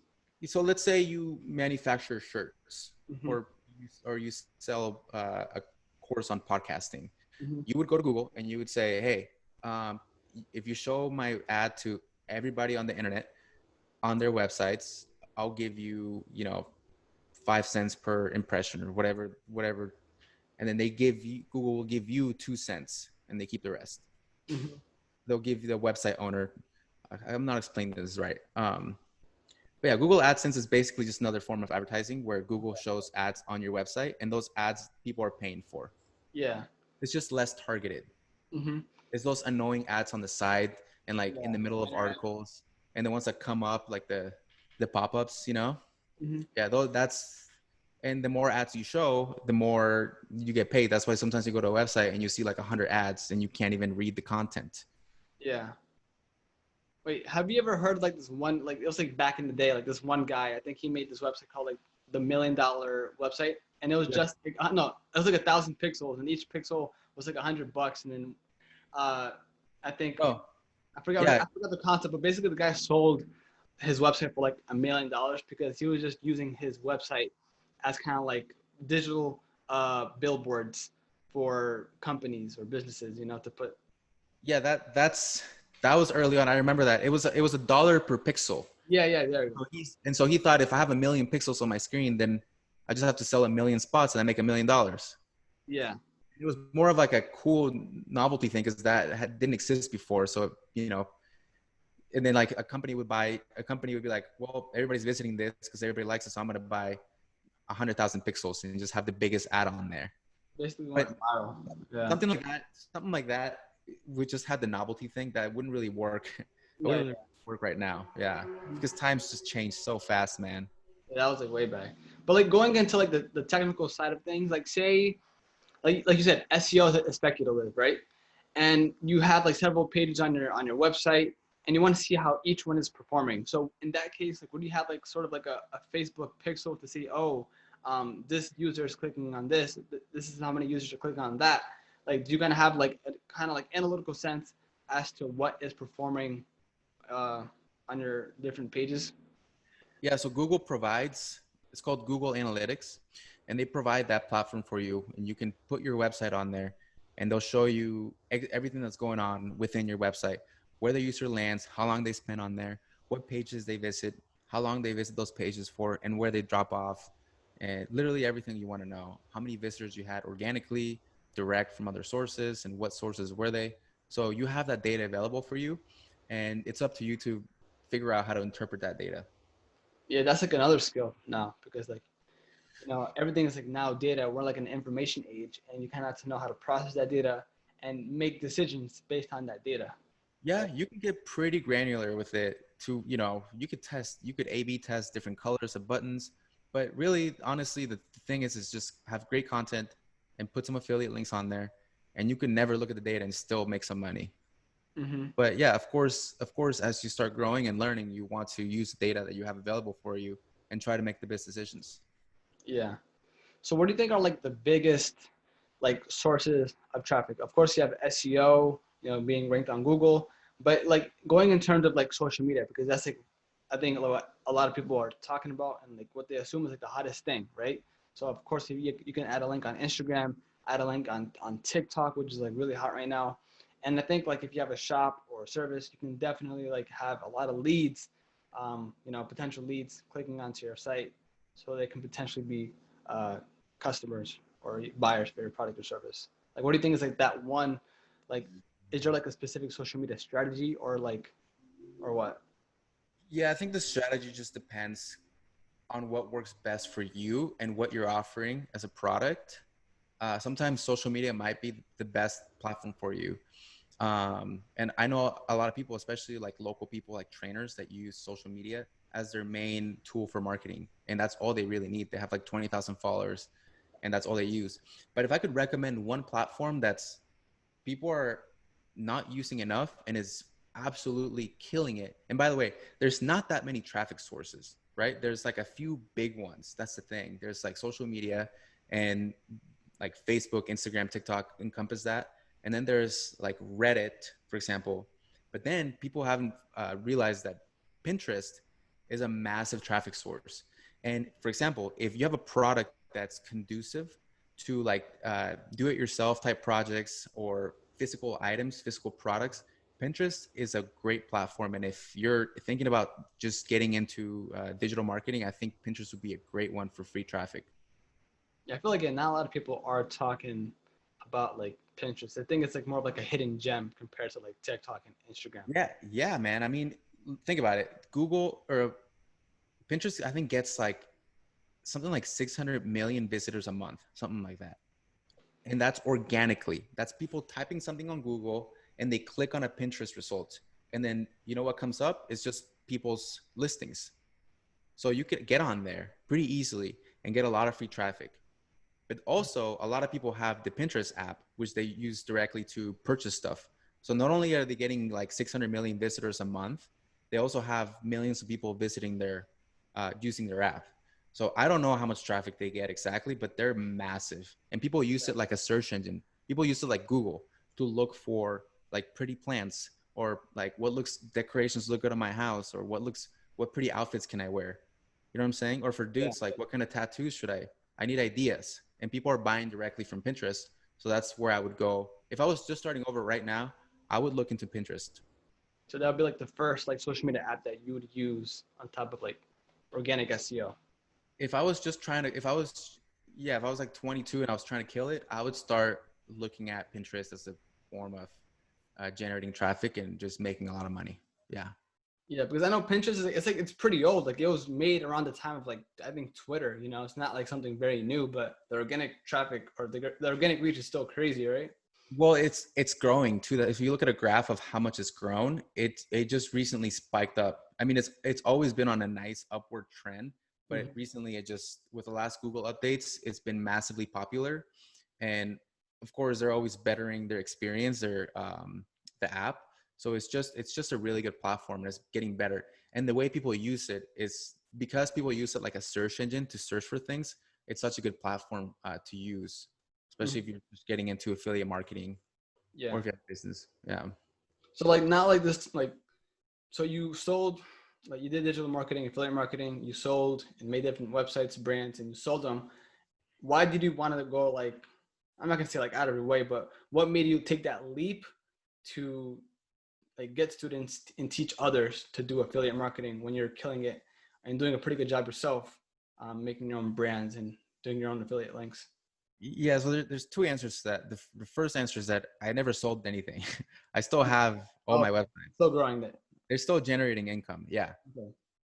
[SPEAKER 2] So let's say you manufacture shirts,
[SPEAKER 1] hmm
[SPEAKER 2] or you sell a course on podcasting.
[SPEAKER 1] hmm
[SPEAKER 2] You would go to Google and you would say, hey, if you show my ad to everybody on the internet on their websites, I'll give you, 5 cents per impression or whatever. And then Google will give you 2 cents and they keep the rest.
[SPEAKER 1] hmm
[SPEAKER 2] They'll give you the website owner. I'm not explaining this right. But yeah, Google AdSense is basically just another form of advertising where Google shows ads on your website, and those ads people are paying for.
[SPEAKER 1] Yeah.
[SPEAKER 2] It's just less targeted.
[SPEAKER 1] hmm
[SPEAKER 2] It's those annoying ads on the side and like in
[SPEAKER 1] Yeah.
[SPEAKER 2] the middle of articles, and the ones that come up like the pop-ups,
[SPEAKER 1] hmm
[SPEAKER 2] Yeah, though that's and the more ads you show, the more you get paid. That's why sometimes you go to a website and you see like 100 ads and you can't even read the content.
[SPEAKER 1] Yeah. Wait, have you ever heard like this one like it was like back in the day like this one guy I think he made this website called like the $1 million website and it was
[SPEAKER 2] Yeah.
[SPEAKER 1] just like, no it was like 1,000 pixels and each pixel was like $100 and then uh I think
[SPEAKER 2] Oh,
[SPEAKER 1] I
[SPEAKER 2] yeah.
[SPEAKER 1] forgot the concept but basically the guy sold his website for like $1 million because he was just using his website as kind of like digital billboards for companies or businesses to put
[SPEAKER 2] Yeah, that was early on. I remember that. It was $1 per pixel.
[SPEAKER 1] yeah there you go.
[SPEAKER 2] So he thought if I have 1 million pixels on my screen, then I just have to sell 1 million spots and I make $1 million.
[SPEAKER 1] Yeah.
[SPEAKER 2] It was more of like a cool novelty thing because didn't exist before. So, and then like a company would be like, well, everybody's visiting this because everybody likes it. So I'm going to buy 100,000 pixels and just have the biggest ad on there.
[SPEAKER 1] Basically went
[SPEAKER 2] But
[SPEAKER 1] viral. Yeah.
[SPEAKER 2] something like that, we just had the novelty thing that wouldn't really work. It
[SPEAKER 1] Yeah,
[SPEAKER 2] wouldn't really work right now. Yeah. Because times just changed so fast, man.
[SPEAKER 1] yeah, that was like way back. But like going into like the technical side of things, like say like you said, SEO is speculative, right? And you have like several pages on your website and you want to see how each one is performing. So in that case, like would you have like sort of like a Facebook pixel to see, oh, this user is clicking on this, this is how many users are clicking on that. Like do you gonna have like a kind of like analytical sense as to what is performing uh, on your different pages?
[SPEAKER 2] Yeah, so Google provides, it's called Google Analytics, and they provide that platform for you. And you can put your website on there, and they'll show you everything that's going on within your website, where the user lands, how long they spend on there, what pages they visit, how long they visit those pages for, and where they drop off, and literally everything you want to know. How many visitors you had organically, direct from other sources, and what sources were they. So you have that data available for you, and it's up to you to figure out how to interpret that data.
[SPEAKER 1] Yeah, that's like another skill now because like everything is like now data. We're like an information age, and you kind of have to know how to process that data and make decisions based on that data.
[SPEAKER 2] Yeah,
[SPEAKER 1] Right?
[SPEAKER 2] you can get pretty granular with it to, you could A/B test different colors of buttons, but really, honestly, the thing is just have great content and put some affiliate links on there, and you can never look at the data and still make some money.
[SPEAKER 1] Mm-hmm.
[SPEAKER 2] But yeah, of course, as you start growing and learning, you want to use the data that you have available for you and try to make the best decisions.
[SPEAKER 1] Yeah. So what do you think are like the biggest like sources of traffic? Of course, you have SEO, being ranked on Google, but like going in terms of like social media, because that's like I think a lot of people are talking about and like what they assume is like the hottest thing, right? So of course, if you can add a link on Instagram, add a link on TikTok, which is like really hot right now. And I think like if you have a shop or a service, you can definitely like have a lot of leads, potential leads clicking onto your site, so they can potentially be uh, customers or buyers for your product or service. Like, what do you think is like that one? Like, is there like a specific social media strategy or like, or what?
[SPEAKER 2] Yeah, I think the strategy just depends on what works best for you and what you're offering as a product. Sometimes social media might be the best platform for you. And I know a lot of people, especially like local people, like trainers, that use social media as their main tool for marketing. And that's all they really need. They have like 20,000 followers and that's all they use. But if I could recommend one platform that's people are not using enough and is absolutely killing it. And by the way, there's not that many traffic sources, right? There's like a few big ones. That's the thing. There's like social media and like Facebook, Instagram, TikTok encompass that. And then there's like Reddit, for example. But then people haven't realized that Pinterest is a massive traffic source. And for example, if you have a product that's conducive to like do it yourself type projects or physical items, physical products, Pinterest is a great platform. And if you're thinking about just getting into digital marketing, I think Pinterest would be a great one for free traffic.
[SPEAKER 1] Yeah, I feel like not a lot of people are talking about like Pinterest. I think it's like more of like a hidden gem compared to like TikTok and Instagram.
[SPEAKER 2] Yeah, yeah, man. I mean, think about it. Google or Pinterest, I think gets like something like 600 million visitors a month, something like that. And that's organically. That's people typing something on Google and they click on a Pinterest result. And then you know what comes up is just people's listings. So you could get on there pretty easily and get a lot of free traffic. But also, a lot of people have the Pinterest app, which they use directly to purchase stuff. So not only are they getting like 600 million visitors a month, they also have millions of people visiting their, using their app. So I don't know how much traffic they get exactly, but they're massive. And people use it like a search engine. People use it like Google to look for like pretty plants or like what looks decorations look good on my house or what pretty outfits can I wear? You know what I'm saying? Or for
[SPEAKER 1] Yeah.
[SPEAKER 2] dudes, like what kind of tattoos should I need ideas. And people are buying directly from Pinterest. So that's where I would go. If I was just starting over right now, I would look into Pinterest.
[SPEAKER 1] So that would be like the first like social media app that you would use on top of like organic SEO.
[SPEAKER 2] If I was just trying to, if I was like 22 and I was trying to kill it, I would start looking at Pinterest as a form of generating traffic and just making a lot of money. Yeah.
[SPEAKER 1] Yeah, because I know Pinterest is it's like it's pretty old. Like it was made around the time of like I think Twitter. It's not like something very new, but the organic traffic or the organic reach is still crazy, right?
[SPEAKER 2] Well, it's growing too. That if you look at a graph of how much it's grown, it just recently spiked up. I mean, it's always been on a nice upward trend, but
[SPEAKER 1] Mm-hmm.
[SPEAKER 2] recently it just with the last Google updates, it's been massively popular. And of course, they're always bettering their experience, the app. So it's just a really good platform and it's getting better. And the way people use it is because people use it like a search engine to search for things. It's such a good platform to use, especially if
[SPEAKER 1] Mm-hmm.
[SPEAKER 2] you're just getting into affiliate marketing or
[SPEAKER 1] Yeah.
[SPEAKER 2] if you have a business. Yeah.
[SPEAKER 1] So like not like this like so you sold like you did digital marketing, affiliate marketing. You sold and made different websites, brands, and you sold them. Why did you want to go like I'm not gonna say like out of your way, but what made you take that leap to like get students and teach others to do affiliate marketing when you're killing it and doing a pretty good job yourself, making your own brands and doing your own affiliate links?
[SPEAKER 2] Yeah. So there's two answers to that. The first answer is that I never sold anything. I still have all
[SPEAKER 1] Oh,
[SPEAKER 2] my websites.
[SPEAKER 1] still growing that.
[SPEAKER 2] They're still generating income. Yeah.
[SPEAKER 1] Okay.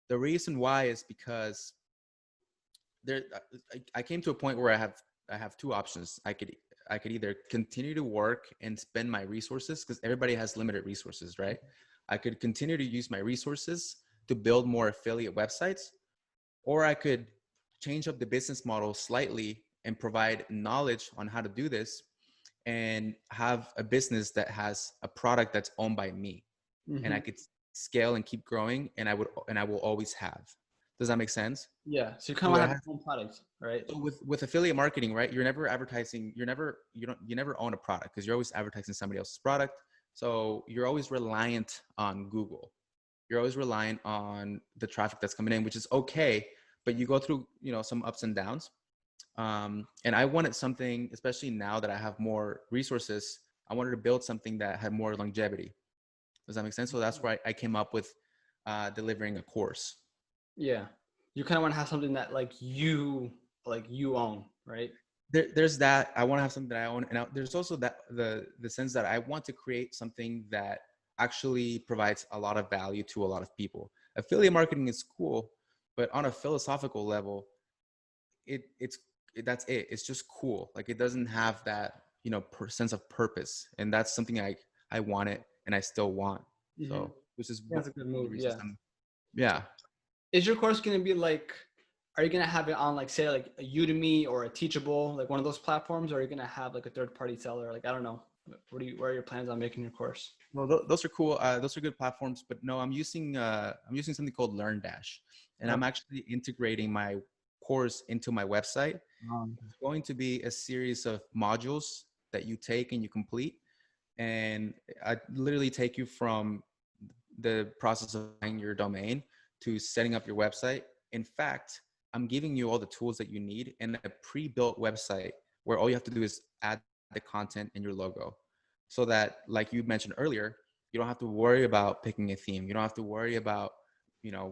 [SPEAKER 2] The reason why is because there, I came to a point where I have two options. I could either continue to work and spend my resources because everybody has limited resources, right? I could continue to use my resources to build more affiliate websites, or I could change up the business model slightly and provide knowledge on how to do this and have a business that has a product that's owned by me and I
[SPEAKER 1] Mm-hmm.
[SPEAKER 2] could scale and keep growing and I will always have. Does that make sense?
[SPEAKER 1] Yeah. So you kind
[SPEAKER 2] The
[SPEAKER 1] of
[SPEAKER 2] way
[SPEAKER 1] want
[SPEAKER 2] I
[SPEAKER 1] to have
[SPEAKER 2] have
[SPEAKER 1] your own products, right?
[SPEAKER 2] so with affiliate marketing, right? You're never advertising, you never own a product because you're always advertising somebody else's product. So you're always reliant on Google. You're always reliant on the traffic that's coming in, which is okay, but you go through, some ups and downs. And I wanted something, especially now that I have more resources, I wanted to build something that had more longevity. Does that make sense? So that's why I came up with delivering a course.
[SPEAKER 1] Yeah. You kind of want to have something that like you own, right?
[SPEAKER 2] There's that. I want to have something that I own, and there's also that the sense that I want to create something that actually provides a lot of value to a lot of people. Affiliate marketing is cool, but on a philosophical level, it's that's it. It's just cool. Like it doesn't have that sense of purpose, and that's something I wanted and I still want.
[SPEAKER 1] Mm-hmm.
[SPEAKER 2] So which is
[SPEAKER 1] Yeah,
[SPEAKER 2] one
[SPEAKER 1] that's a good
[SPEAKER 2] of the
[SPEAKER 1] move.
[SPEAKER 2] reasons
[SPEAKER 1] Yeah.
[SPEAKER 2] yeah.
[SPEAKER 1] Is your course going to be like, are you going to have it on like, say like a Udemy or a Teachable, like one of those platforms, or are you going to have like a third party seller? Like, I don't know. What are your plans on making your course?
[SPEAKER 2] Well, those are cool. Those are good platforms, but no, I'm using something called LearnDash, and I'm
[SPEAKER 1] Okay.
[SPEAKER 2] actually integrating my course into my website.
[SPEAKER 1] Um,
[SPEAKER 2] It's going to be a series of modules that you take and you complete, and I literally take you from the process of buying your domain to setting up your website. In fact, I'm giving you all the tools that you need in a pre-built website where all you have to do is add the content and your logo. So that, like you mentioned earlier, you don't have to worry about picking a theme. You don't have to worry about,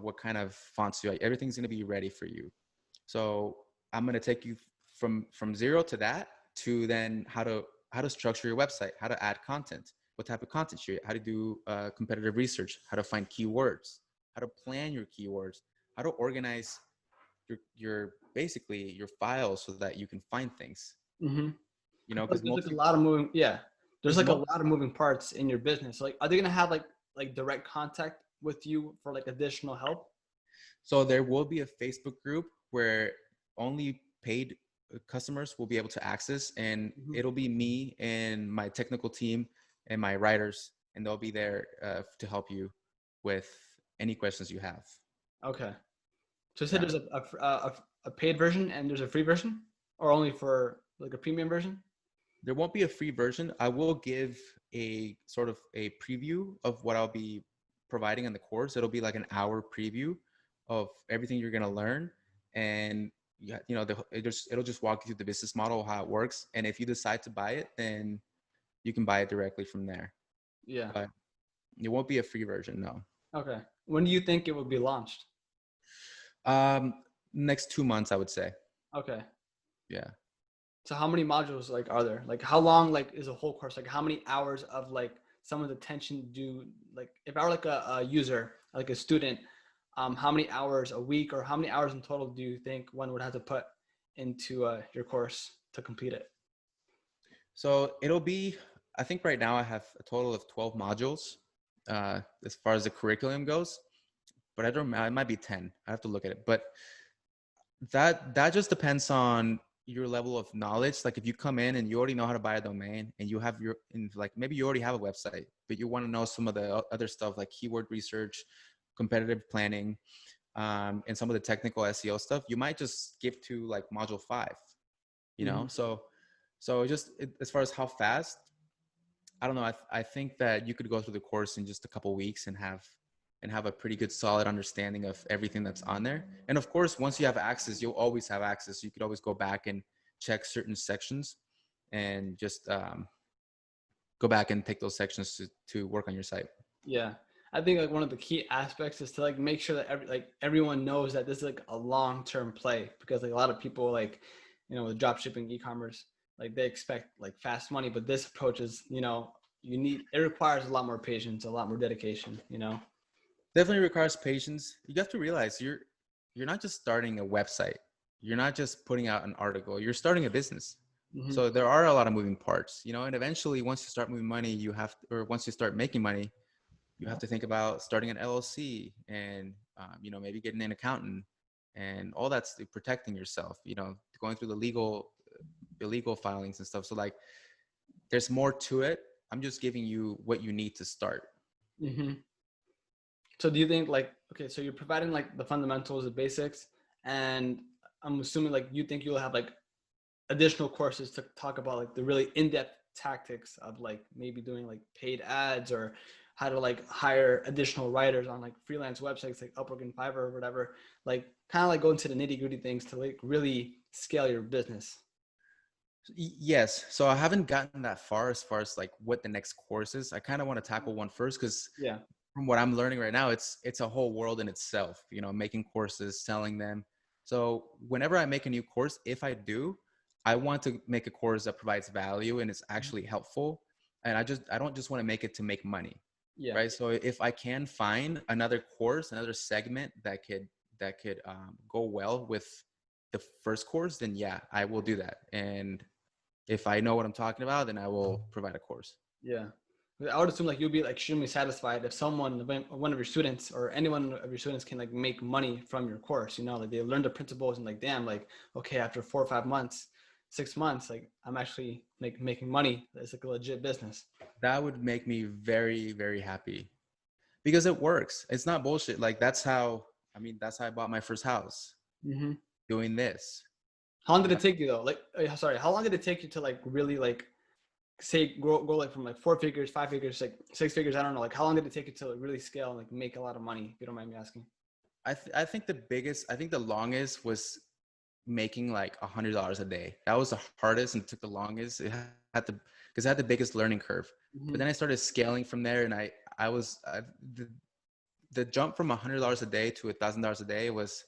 [SPEAKER 2] what kind of fonts you like. Everything's going to be ready for you. So I'm going to take you from zero to that to then how to structure your website, how to add content, what type of content you, how to do competitive research, how to find keywords, how to plan your keywords, how to organize your basically your files so that you can find things.
[SPEAKER 1] mm-hmm.
[SPEAKER 2] Because
[SPEAKER 1] There's like
[SPEAKER 2] most
[SPEAKER 1] a
[SPEAKER 2] people,
[SPEAKER 1] lot of moving, yeah. There's
[SPEAKER 2] because
[SPEAKER 1] like a
[SPEAKER 2] most
[SPEAKER 1] lot of moving parts in your business. Like, are they going to have like direct contact with you for like additional help?
[SPEAKER 2] so there will be a Facebook group where only paid customers will be able to access, and
[SPEAKER 1] Mm-hmm.
[SPEAKER 2] it'll be me and my technical team and my writers, and they'll be there to help you with any questions you have.
[SPEAKER 1] Okay. So you said
[SPEAKER 2] Yeah.
[SPEAKER 1] there's a paid version and there's a free version, or only for like a premium version?
[SPEAKER 2] There won't be a free version. I will give a sort of a preview of what I'll be providing in the course. It'll be like an hour preview of everything you're going to learn. And it'll just walk you through the business model, how it works. And if you decide to buy it, then you can buy it directly from there.
[SPEAKER 1] Yeah.
[SPEAKER 2] But it won't be a free version, no.
[SPEAKER 1] Okay. When do you think it will be launched?
[SPEAKER 2] Um, Next 2 months, I would say.
[SPEAKER 1] Okay.
[SPEAKER 2] Yeah.
[SPEAKER 1] So how many modules like are there? Like how long like is a whole course? Like how many hours of like someone's attention do like if I were like a user, like a student, how many hours a week or how many hours in total do you think one would have to put into your course to complete it?
[SPEAKER 2] So it'll be, I think right now I have a total of 12 modules as far as the curriculum goes, but I don't, it might be 10. I have to look at it. But that just depends on your level of knowledge. Like if you come in and you already know how to buy a domain and you have like maybe you already have a website, but you want to know some of the other stuff like keyword research, competitive planning, and some of the technical SEO stuff, you might just skip to like module 5,
[SPEAKER 1] Mm-hmm.
[SPEAKER 2] so as far as how fast, I don't know. I think that you could go through the course in just a couple weeks and have a pretty good solid understanding of everything that's on there. And of course, once you have access, you'll always have access. You could always go back and check certain sections and just go back and take those sections to work on your site.
[SPEAKER 1] Yeah. I think like one of the key aspects is to like make sure that everyone knows that this is like a long-term play because like a lot of people like, with drop shipping e-commerce, like they expect like fast money, but this approach is, it requires a lot more patience, a lot more dedication.
[SPEAKER 2] Definitely requires patience. You have to realize you're not just starting a website. You're not just putting out an article. You're starting a business.
[SPEAKER 1] Hmm.
[SPEAKER 2] So there are a lot of moving parts, and eventually once you start moving money, or once you start making money, you have to think about starting an LLC and, maybe getting an accountant and all that's protecting yourself, going through illegal filings and stuff. So like, there's more to it. I'm just giving you what you need to start.
[SPEAKER 1] Hmm. So do you think like, okay, so you're providing like the fundamentals, the basics, and I'm assuming like you think you'll have like additional courses to talk about like the really in-depth tactics of like maybe doing like paid ads or how to like hire additional writers on like freelance websites like Upwork and Fiverr or whatever, like kind of like go into the nitty-gritty things to like really scale your business.
[SPEAKER 2] Yes. So I haven't gotten that far as like what the next course is. I kind of want to tackle one first because
[SPEAKER 1] Yeah.
[SPEAKER 2] from what I'm learning right now, it's a whole world in itself, making courses, selling them. So whenever I make a new course, if I do, I want to make a course that provides value and is actually helpful. And I don't just want to make it to make money,
[SPEAKER 1] Yeah.
[SPEAKER 2] right? So if I can find another course, another segment that could go well with the first course, then yeah, I will do that. And if I know what I'm talking about, then I will provide a course.
[SPEAKER 1] Yeah. I would assume like you'll be like extremely satisfied if one of your students or anyone of your students can like make money from your course, like they learn the principles and like, damn, like, okay, after 4 or 5 months, 6 months, like I'm actually like making money. It's like a legit business.
[SPEAKER 2] That would make me very, very happy because it works. It's not bullshit. Like that's how I bought my first house,
[SPEAKER 1] Hmm.
[SPEAKER 2] doing this.
[SPEAKER 1] How long did
[SPEAKER 2] You know,
[SPEAKER 1] it take you though? Like, sorry, how long did it take you to like really like say go like from like 4 figures, 5 figures, like 6 figures? I don't know. Like how long did it take you to really scale and like make a lot of money? If you don't mind me asking.
[SPEAKER 2] I think the longest was making like $100 a day. That was the hardest and took the longest. It had to, because I had the biggest learning curve. But
[SPEAKER 1] Hmm.
[SPEAKER 2] then I started scaling from there, and I was the jump from $100 a day to $1,000 a day was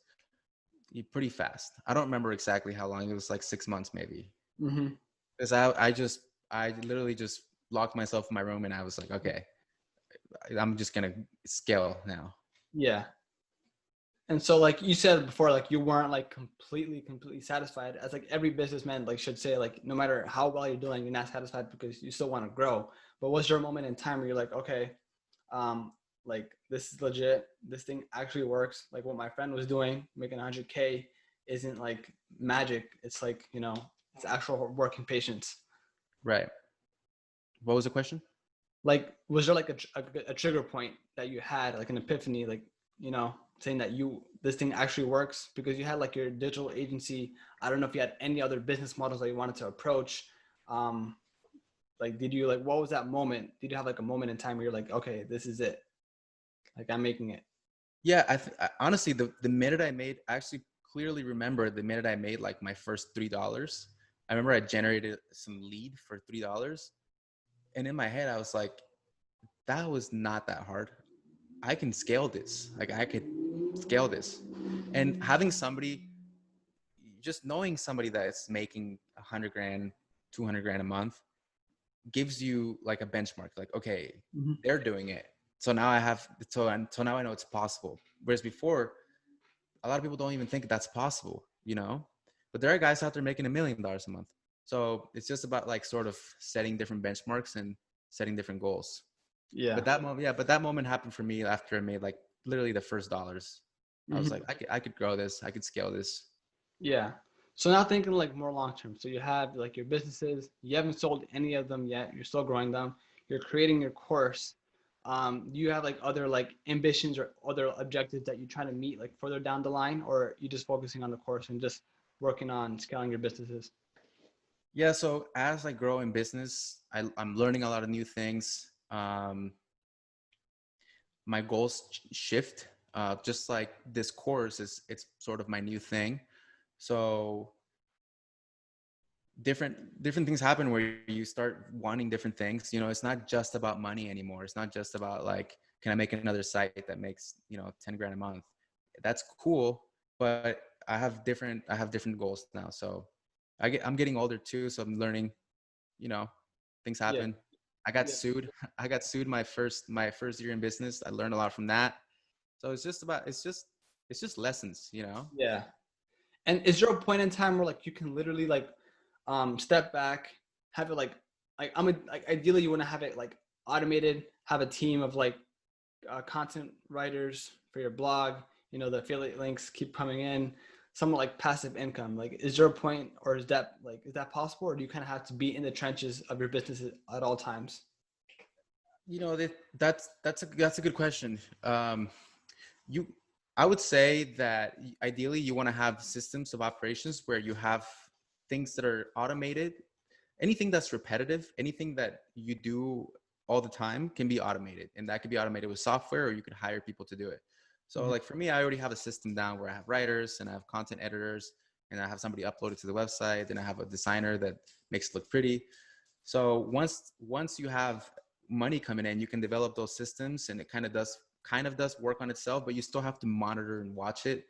[SPEAKER 2] pretty fast. I don't remember exactly how long. It was like 6 months maybe.
[SPEAKER 1] Hmm.
[SPEAKER 2] Because I literally just locked myself in my room and I was like, okay, I'm just gonna scale now.
[SPEAKER 1] Yeah. And so like you said before, like you weren't like completely satisfied, as like every businessman like should say, like no matter how well you're doing, you're not satisfied because you still want to grow. But was there a moment in time where you're like, okay, um, like this is legit, this thing actually works, like what my friend was doing, making 100K isn't like magic, it's like, it's actual working patience.
[SPEAKER 2] Right. What was the question?
[SPEAKER 1] Like was there like a trigger point that you had, like an epiphany, like saying that this thing actually works, because you had like your digital agency. I don't know if you had any other business models that you wanted to approach. um like did you, like, what was that moment? Did you have like a moment in time where you're like, okay, this is it, like I'm making it?
[SPEAKER 2] Yeah, honestly, the minute I actually clearly remember the minute I made like my first $3. I remember I generated some lead for $3, and in my head I was like, that was not that hard. I can scale this. Like I could scale this, and having somebody, just knowing somebody that's making 100 grand, 200 grand a month gives you like a benchmark. Like, okay,
[SPEAKER 1] Mhm.
[SPEAKER 2] they're doing it. So now so now I know it's possible. Whereas before, a lot of people don't even think that's possible, but there are guys out there making $1 million a month. So it's just about like sort of setting different benchmarks and setting different goals.
[SPEAKER 1] Yeah.
[SPEAKER 2] But that moment happened for me after I made like literally the first dollars. I was like,
[SPEAKER 1] Mhm.
[SPEAKER 2] I could grow this. I could scale this.
[SPEAKER 1] Yeah. So now thinking like more long term. So you have like your businesses, you haven't sold any of them yet, you're still growing them, you're creating your course. Do you have like other like ambitions or other objectives that you're trying to meet like further down the line, or are you just focusing on the course and just working on scaling your businesses?
[SPEAKER 2] Yeah. So as I grow in business, I'm learning a lot of new things. My goals shift. Just like this course it's sort of my new thing. So different things happen where you start wanting different things. It's not just about money anymore. It's not just about like, can I make another site that makes 10 grand a month? That's cool, but I have different goals now. So I'm getting older too, so I'm learning. you know Things
[SPEAKER 1] Yeah.
[SPEAKER 2] happen. I got
[SPEAKER 1] Yeah.
[SPEAKER 2] sued. I got sued my first year in business. I learned a lot from that. So it's just lessons, you know?
[SPEAKER 1] Yeah. And is there a point in time where like you can literally like step back, have it like ideally you want to have it like automated, have a team of like content writers for your blog, you know, the affiliate links keep coming in, somewhat like passive income. Like is there a point or is that possible or do you kind of have to be in the trenches of your business at all times?
[SPEAKER 2] You know, that's a good question. You I would say that ideally you want to have systems of operations where you have things that are automated. Anything that's repetitive, anything that you do all the time can be automated, and that could be automated with software, or you could hire people to do it. So
[SPEAKER 1] Mhm.
[SPEAKER 2] like for me, I already have a system down where I have writers and I have content editors and I have somebody upload it to the website, and I have a designer that makes it look pretty. So once you have money coming in, you can develop those systems, and it kind of does work on itself, but you still have to monitor and watch it.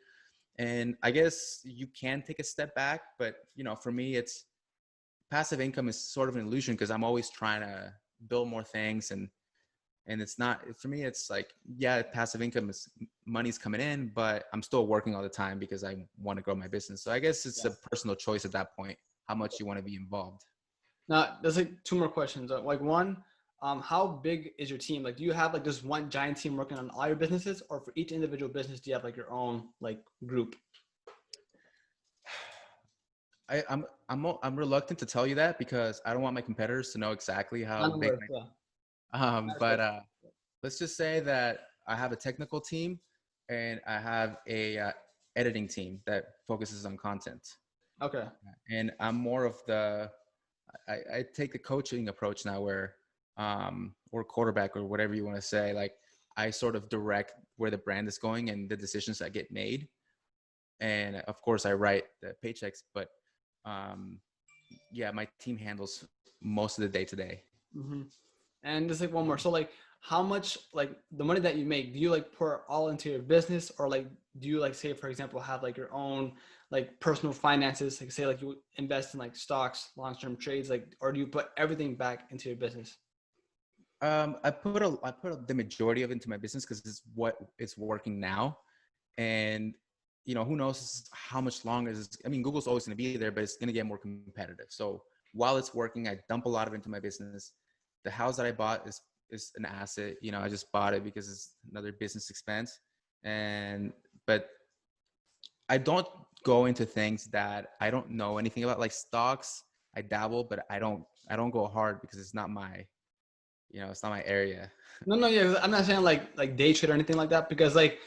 [SPEAKER 2] And I guess you can take a step back, but for me, it's passive income is sort of an illusion because I'm always trying to build more things, and it's not for me. It's like, yeah, passive income is money's coming in, but I'm still working all the time because I want to grow my business. So I guess it's
[SPEAKER 1] Yeah.
[SPEAKER 2] a personal choice at that point how much you want to be involved.
[SPEAKER 1] Now, there's like two more questions. Like one, how big is your team? Like, do you have like just one giant team working on all your businesses, or for each individual business, do you have like your own like group?
[SPEAKER 2] I'm reluctant to tell you that because I don't want my competitors to know exactly how
[SPEAKER 1] None
[SPEAKER 2] big
[SPEAKER 1] worth, yeah.
[SPEAKER 2] but let's just say that I have a technical team and I have a editing team that focuses on content.
[SPEAKER 1] Okay.
[SPEAKER 2] And I'm more of I take the coaching approach now where or quarterback or whatever you want to say. Like I sort of direct where the brand is going and the decisions that get made. And of course I write the paychecks, but um, yeah, my team handles most of the day to day.
[SPEAKER 1] hmm And just like one more. So like, how much like the money that you make, do you like pour all into your business, or like do you like say for example have like your own like personal finances, like say like you invest in like stocks, long term trades, like, or do you put everything back into your business?
[SPEAKER 2] I put the majority of it into my business because it's what it's working now, and who knows how much longer is. I mean, Google's always going to be there, but it's going to get more competitive. So while it's working, I dump a lot of it into my business. The house that I bought is an asset. I just bought it because it's another business expense, and but I don't go into things that I don't know anything about, like stocks. I dabble, but I don't go hard because it's not my area.
[SPEAKER 1] No, no, yeah, I'm not saying like day trade or anything like that because like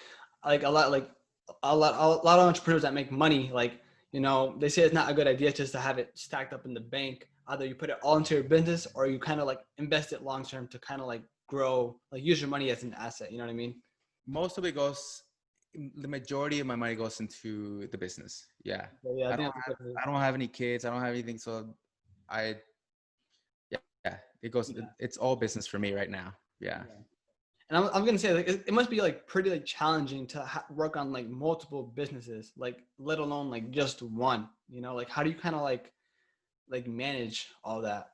[SPEAKER 1] a lot of entrepreneurs that make money like they say it's not a good idea just to have it stacked up in the bank. Either you put it all into your business or you kind of like invest it long term to kind of like grow, like use your money as an asset. You know what I mean?
[SPEAKER 2] Most of it goes. The majority of my money goes into the business. Yeah,
[SPEAKER 1] So, yeah, I
[SPEAKER 2] I
[SPEAKER 1] think
[SPEAKER 2] don't
[SPEAKER 1] that's a
[SPEAKER 2] have
[SPEAKER 1] good.
[SPEAKER 2] I don't have any kids. I don't have anything. So I yeah, it goes.
[SPEAKER 1] Yeah.
[SPEAKER 2] It's all business for me right now. Yeah.
[SPEAKER 1] Yeah. And I'm gonna say like it must be like pretty like challenging to work on like multiple businesses, like let alone like just one. Like how do you kind of like manage all that?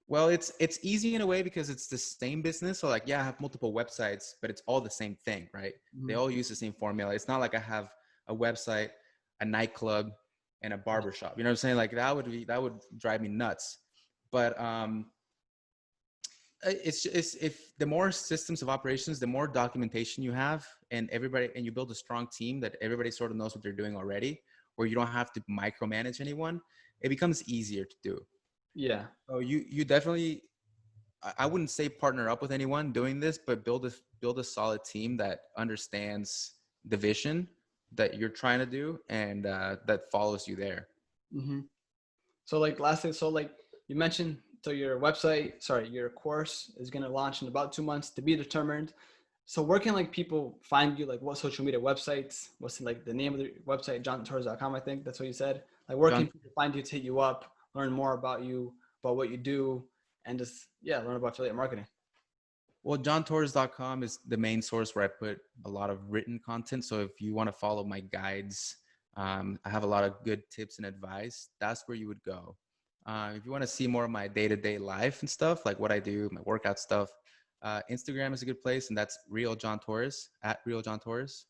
[SPEAKER 2] Well, it's easy in a way because it's the same business. So like, yeah, I have multiple websites, but it's all the same thing, right? They
[SPEAKER 1] Mhm.
[SPEAKER 2] all use the same formula. It's not like I have a website, a nightclub, and a barbershop. You know what I'm saying? Like that would drive me nuts. But it's if the more systems of operations, the more documentation you have, and you build a strong team that everybody sort of knows what they're doing already, where you don't have to micromanage anyone, it becomes easier to do.
[SPEAKER 1] Yeah.
[SPEAKER 2] So you definitely, I wouldn't say partner up with anyone doing this, but build a solid team that understands the vision that you're trying to do, and that follows you there.
[SPEAKER 1] hmm So like lastly, so like you mentioned, so your course is gonna launch in about 2 months to be determined. So where can like people find you? Like what social media websites? What's like the name of the website? JohnTorres.com, I think that's what you said. Like where can
[SPEAKER 2] John,
[SPEAKER 1] people find you to hit you up, learn more about you, about what you do, and just learn about affiliate marketing.
[SPEAKER 2] well, JohnTorres.com is the main source where I put a lot of written content. So if you want to follow my guides, I have a lot of good tips and advice. That's where you would go. If you want to see more of my day-to-day life and stuff, like what I do, my workout stuff, Instagram is a good place, and that's Real John Torres, at Real John Torres.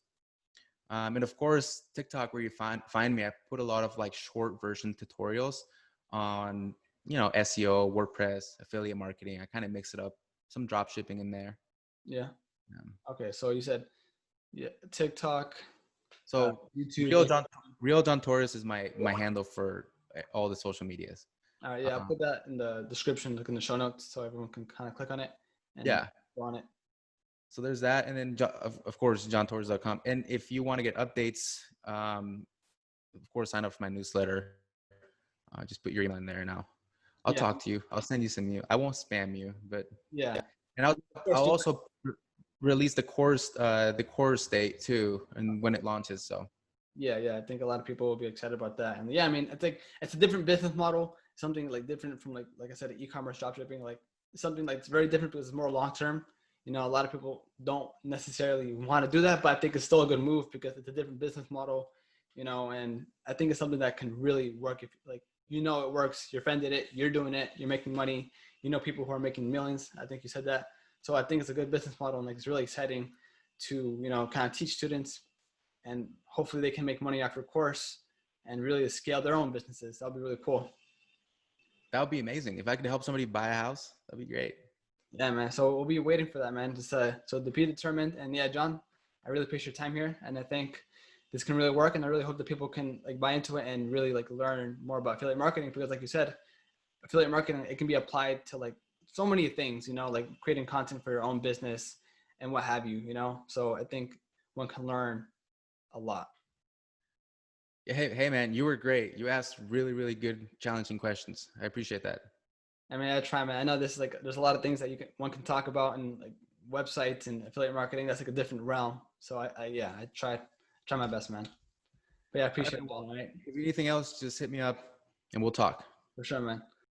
[SPEAKER 2] And of course, TikTok, where you find me. I put a lot of like short version tutorials on, SEO, WordPress, affiliate marketing. I kind of mix it up, some drop shipping in there.
[SPEAKER 1] Yeah.
[SPEAKER 2] Um,
[SPEAKER 1] Okay. So you said, yeah, TikTok,
[SPEAKER 2] so
[SPEAKER 1] YouTube.
[SPEAKER 2] Real John Torres is my handle for all the social medias.
[SPEAKER 1] All right. Yeah. I'll put that in the description, like in the show notes, so everyone can kind of click on it and
[SPEAKER 2] Yeah.
[SPEAKER 1] go on it.
[SPEAKER 2] So there's that. And then of course, johntorres.com. And if you want to get updates, of course, sign up for my newsletter. Just put your email in there and I'll
[SPEAKER 1] Yeah.
[SPEAKER 2] talk to you. I'll send you some I won't spam you, but
[SPEAKER 1] Yeah.
[SPEAKER 2] and I'll also release the course date too, and when it launches. So
[SPEAKER 1] yeah, I think a lot of people will be excited about that. And yeah, I mean, I think it's a different business model, something like different from like I said, e-commerce dropshipping, like something like it's very different because it's more long term. A lot of people don't necessarily want to do that, but I think it's still a good move because it's a different business model, and I think it's something that can really work if like it works. Your friend did it, you're doing it, you're making money. People who are making millions. I think you said that. So I think it's a good business model, and like it's really exciting to kind of teach students, and hopefully they can make money after a course and really scale their own businesses. That'll be really cool.
[SPEAKER 2] that would be amazing. If I could help somebody buy a house, that'd be great.
[SPEAKER 1] Yeah, man. So we'll be waiting for that, man. Just so to be determined. And yeah, John, I really appreciate your time here, and I think this can really work. And I really hope that people can like buy into it and really like learn more about affiliate marketing, because like you said, affiliate marketing, it can be applied to like so many things, like creating content for your own business and what have you, So I think one can learn a lot.
[SPEAKER 2] Yeah, hey man, you were great. You asked really, really good, challenging questions. I appreciate that.
[SPEAKER 1] I mean, I try, man. I know this is like, there's a lot of things that one can talk about, and like websites and affiliate marketing. That's like a different realm. So I try my best, man. But yeah, I appreciate it, all right?
[SPEAKER 2] If anything else, just hit me up and we'll talk.
[SPEAKER 1] For sure, man.